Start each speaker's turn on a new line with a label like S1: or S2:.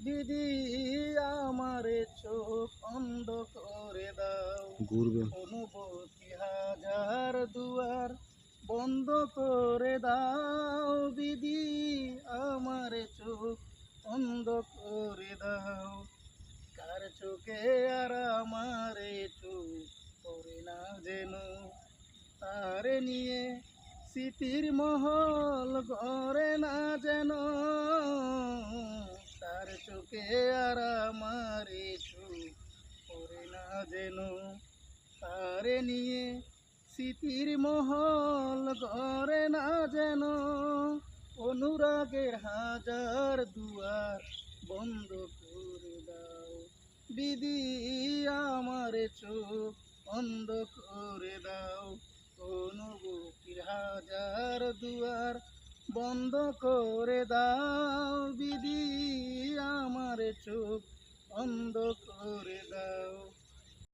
S1: দিদি আমারে চোখ অন্ধ করে দাও, অনুভূতি হাজার দুয়ার বন্ধ করে দাও। দিদি আমারে চোখ অন্ধ করে দাও, কার চোখে আর আমারে চোখ পড়ে না যেন, তারে নিয়ে স্মৃতির মহল গড়ে না যেন, তার চোখে আর আমারে চোখ পড়ে না যেন, তারে নিয়ে স্মৃতির মহল গড়ে না যেন। অনুরাগের হাজার দুয়ার বন্ধ করে দাও, দিদি আমার চোখ অন্ধ করে দাও। অনুভূতির হাজার দুয়ার বন্ধ করে দাও, দিদি আমার চোখ অন্ধ করে দাও।